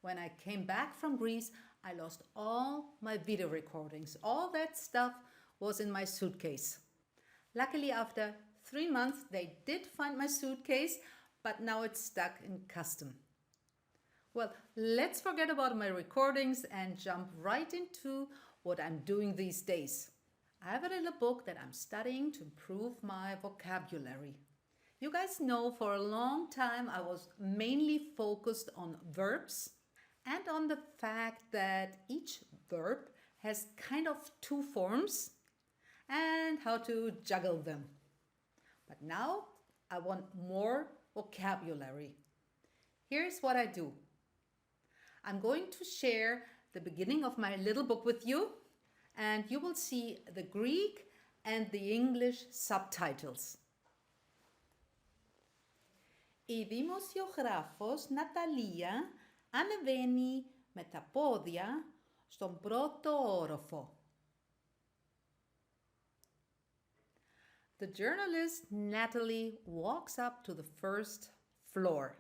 when I came back from Greece, I lost all my video recordings. All that stuff was in my suitcase. Luckily, after 3 months, they did find my suitcase, but now it's stuck in custom. Well, let's forget about my recordings and jump right into what I'm doing these days. I have a little book that I'm studying to improve my vocabulary. You guys know for a long time I was mainly focused on verbs and on the fact that each verb has kind of two forms and how to juggle them. But now I want more vocabulary. Here's what I do. I'm going to share the beginning of my little book with you, and you will see the Greek and the English subtitles. Η δημοσιογράφος Ναταλία ανεβαίνει με τα πόδια στον πρώτο όροφο. The journalist Natalie walks up to the first floor.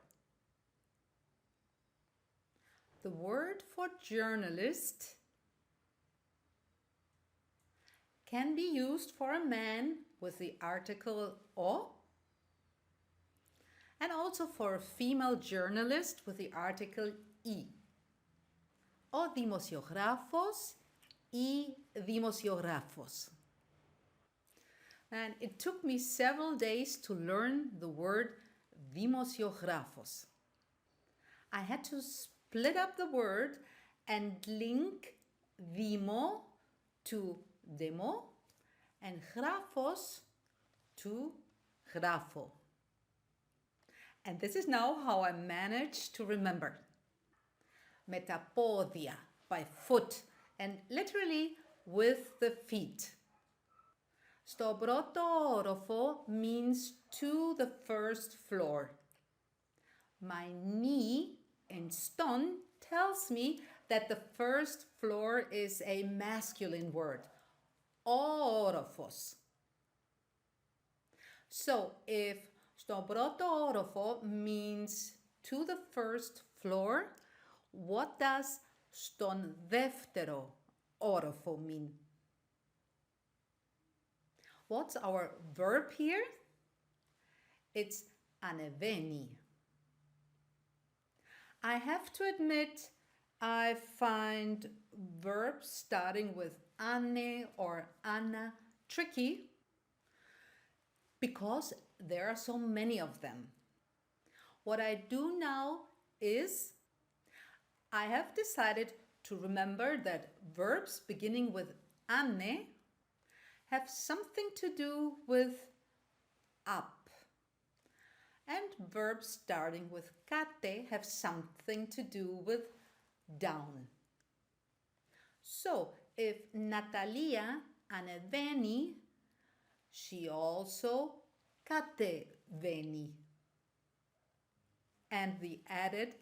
The word for journalist can be used for a man with the article o, and also for a female journalist with the article I. Ο δημοσιογράφος, η δημοσιογράφος. And it took me several days to learn the word δημοσιογράφος. I had to split up the word and link dimo to demo and grafos to grafo. And this is now how I managed to remember. Με τα πόδια, by foot, and literally with the feet. Στο πρώτο όροφο means to the first floor. My knee in ston tells me that the first floor is a masculine word. Όροφος. So if στο πρώτο όροφο means to the first floor, what does στον δεύτερο όροφο mean? What's our verb here? It's ανεβαίνει. I have to admit, I find verbs starting with ane or ana tricky because there are so many of them. What I do now is I have decided to remember that verbs beginning with ane have something to do with up. And verbs starting with kate have something to do with down. So if Natalia ανεβαίνει, she also κατεβαίνει. And the added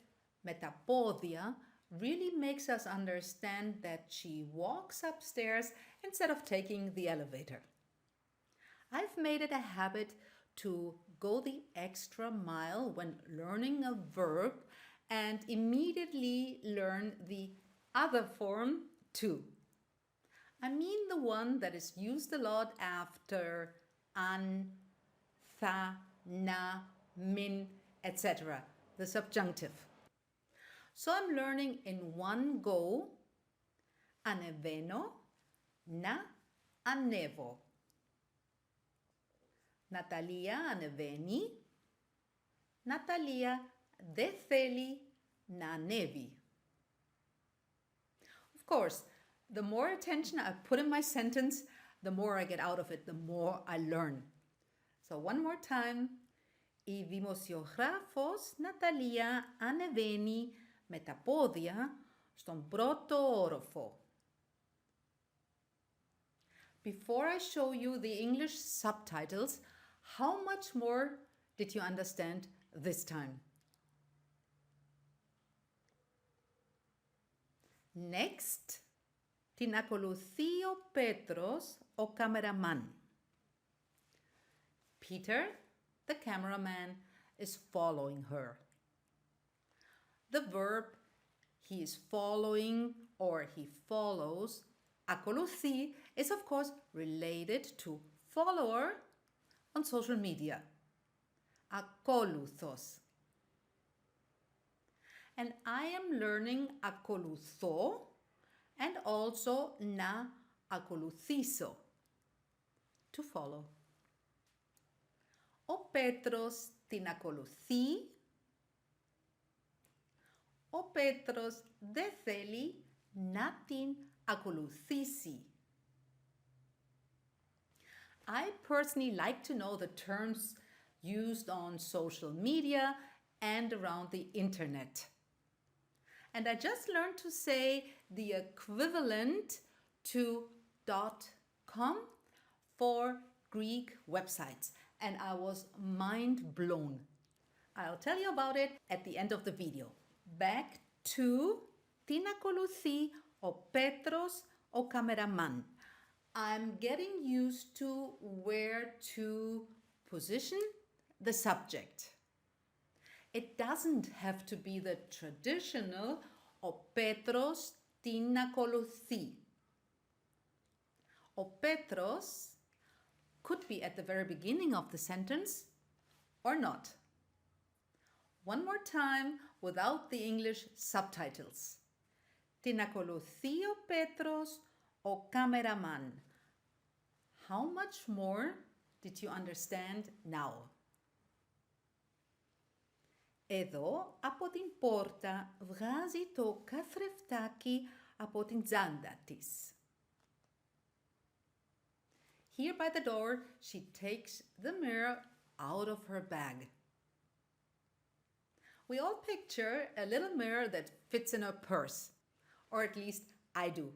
με τα πόδια really makes us understand that she walks upstairs instead of taking the elevator. I've made it a habit to go the extra mile when learning a verb and immediately learn the other form too. I mean the one that is used a lot after an, tha, na, min, etc., the subjunctive. So I'm learning in one go ανεβαίνω, να ανέβω. Ναταλία ανεβαίνει, Ναταλία δεν θέλει να ανέβει. Of course, the more attention I put in my sentence, the more I get out of it, the more I learn. So one more time. Η δημοσιογράφος Ναταλία ανεβαίνει με τα πόδια στον πρώτο όροφο. Before I show you the English subtitles, how much more did you understand this time? Next, την ακολουθεί ο Πέτρος, ο καμεραμάν. Peter, the cameraman, is following her. The verb he is following or he follows. Ακολουθεί is of course related to follower on social media. Ακόλουθος. And I am learning ακολουθώ and also να ακολουθήσω, to follow. Ο Πέτρος την ακολουθεί. Ο Πέτρος δεν θέλει να την ακολουθήσει. I personally like to know the terms used on social media and around the internet. And I just learned to say the equivalent to .com for Greek websites. And I was mind blown. I'll tell you about it at the end of the video. Back to την ακολουθεί ο Πέτρος ο cameraman. I'm getting used to where to position the subject. It doesn't have to be the traditional ο Πέτρος την ακολουθεί. Ο Πέτρος could be at the very beginning of the sentence or not. One more time without the English subtitles. Την ακολουθεί ο Πέτρος ο cameraman. How much more did you understand now? Εδώ από την πόρτα βγάζει το καθρεφτάκι από την τσάντα της. Here by the door, she takes the mirror out of her bag. We all picture a little mirror that fits in her purse, or at least I do.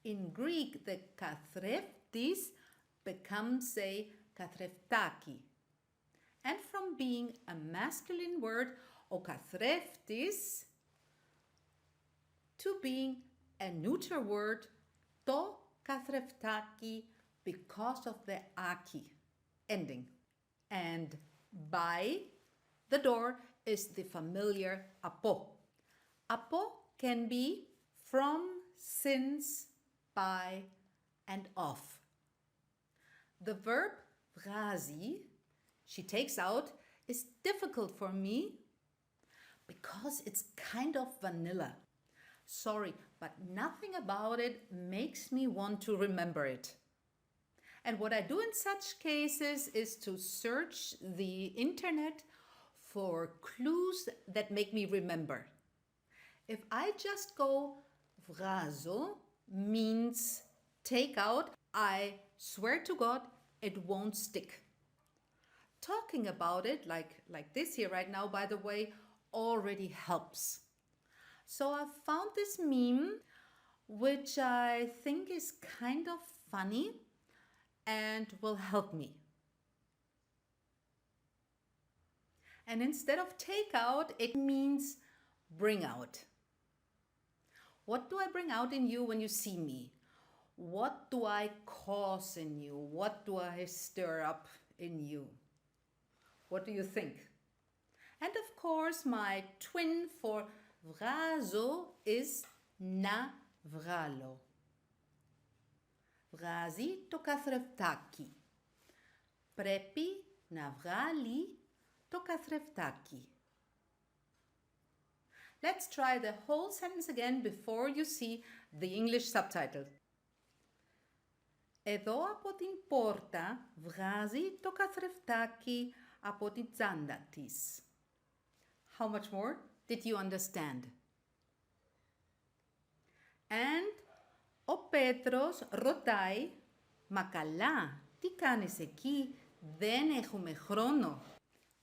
In Greek, the kathreftis becomes a katreftaki. And from being a masculine word, o kathreftis, to being a neuter word, to katreftaki, because of the aki ending. And by the door is the familiar από. Από can be from, since, by, and of. The verb βγάζει, she takes out, is difficult for me because it's kind of vanilla. Sorry, but nothing about it makes me want to remember it. And what I do in such cases is to search the internet for clues that make me remember. If I just go βγάζω means take out, I swear to God it won't stick. Talking about it like this here right now, by the way, already helps. So I found this meme which I think is kind of funny and will help me. And instead of take out, it means bring out. What do I bring out in you when you see me? What do I cause in you? What do I stir up in you? What do you think? And of course, my twin for βγάζω is να βγάλω. Βγάζει το καθρεφτάκι. Πρέπει να βγάλει το καθρεφτάκι. Let's try the whole sentence again before you see the English subtitle. Εδώ από την πόρτα βγάζει το καθρεφτάκι από την τσάντα της. How much more did you understand? And ο Πέτρος ρωτάει, «Μα καλά, τι κάνεις εκεί, δεν έχουμε χρόνο».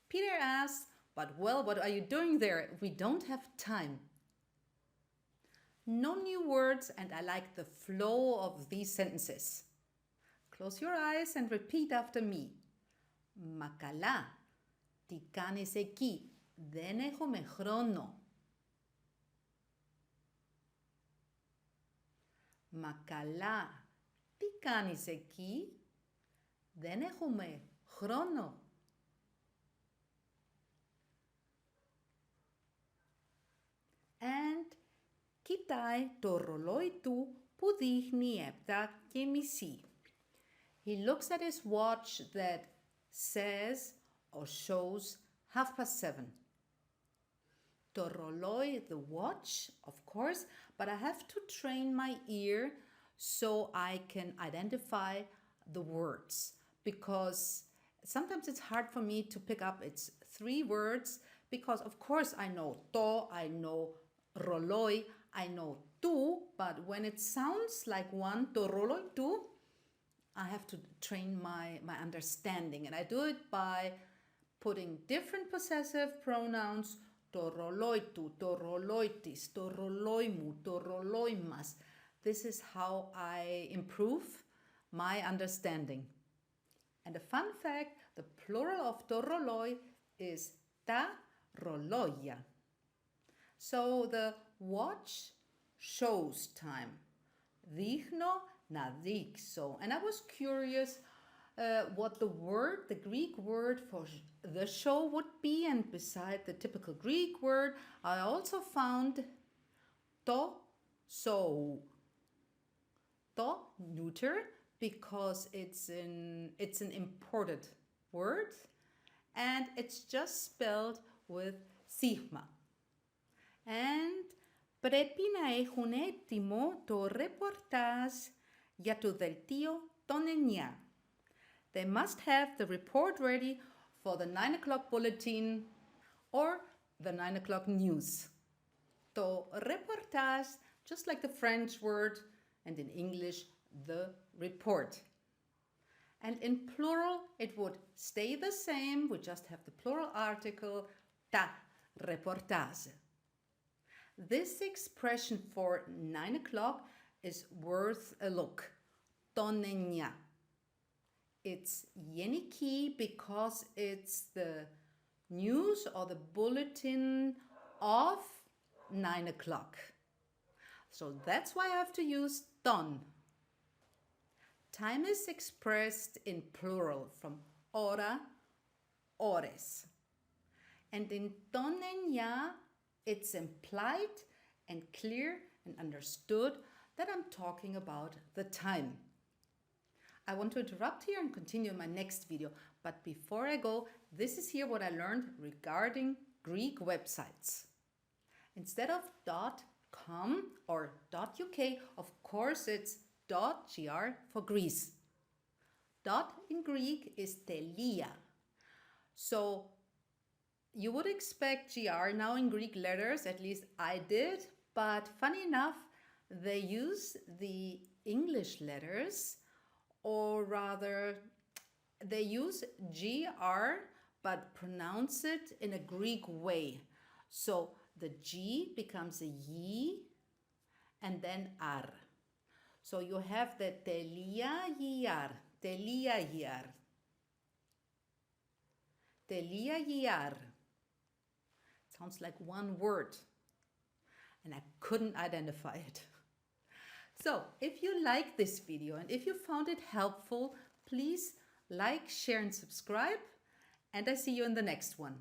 Peter asks, "But well, what are you doing there? We don't have time." No new words, and I like the flow of these sentences. Close your eyes and repeat after me. «Μα καλά, τι κάνεις εκεί, δεν έχουμε χρόνο». «Μα καλά, τι κάνεις εκεί, δεν έχουμε χρόνο». And Κοιτάει το ρολόι του που δείχνει 7:30. He looks at his watch that says or shows 7:30. Το ρολόι, the watch, of course, but I have to train my ear so I can identify the words because sometimes it's hard for me to pick up its 3 words because of course I know to, I know roloi, I know tu, but when it sounds like one, to roloi tu, I have to train my understanding, and I do it by putting different possessive pronouns, to roloi tu, to roloitis, to roloimu, to roloimas. This is how I improve my understanding. And a fun fact, the plural of to roloi is ta roloia. So the watch shows time. Δείχνω να δείξω. And I was curious what the Greek word for the show would be, and beside the typical Greek word, I also found to, so. To, neuter, because it's an imported word, and it's just spelled with sigma. And πρέπει να έχουν έτοιμο το ρεπορτάζ για το δελτίο των 9. They must have the report ready for the 9 o'clock bulletin or the 9 o'clock news. Το reportage, just like the French word, and in English, the report. And in plural, it would stay the same. We just have the plural article, ta reportage. This expression for 9 o'clock is worth a look. Των 9. It's yeniki because it's the news or the bulletin of 9 o'clock. So that's why I have to use ton. Time is expressed in plural from hora, ores. And in ton 9, it's implied and clear and understood that I'm talking about the time. I want to interrupt here and continue in my next video. But before I go, this is here what I learned regarding Greek websites. Instead of .com or .uk, of course it's .gr for Greece. Dot in Greek is telia. So you would expect GR now in Greek letters, at least I did, but funny enough, they use the English letters, or rather, they use GR but pronounce it in a Greek way. So the G becomes a Y and then R. So you have the telia YR, telia YR, telia YR. Sounds like one word, and I couldn't identify it. So if you like this video and if you found it helpful, please like, share, and subscribe, and I see you in the next one.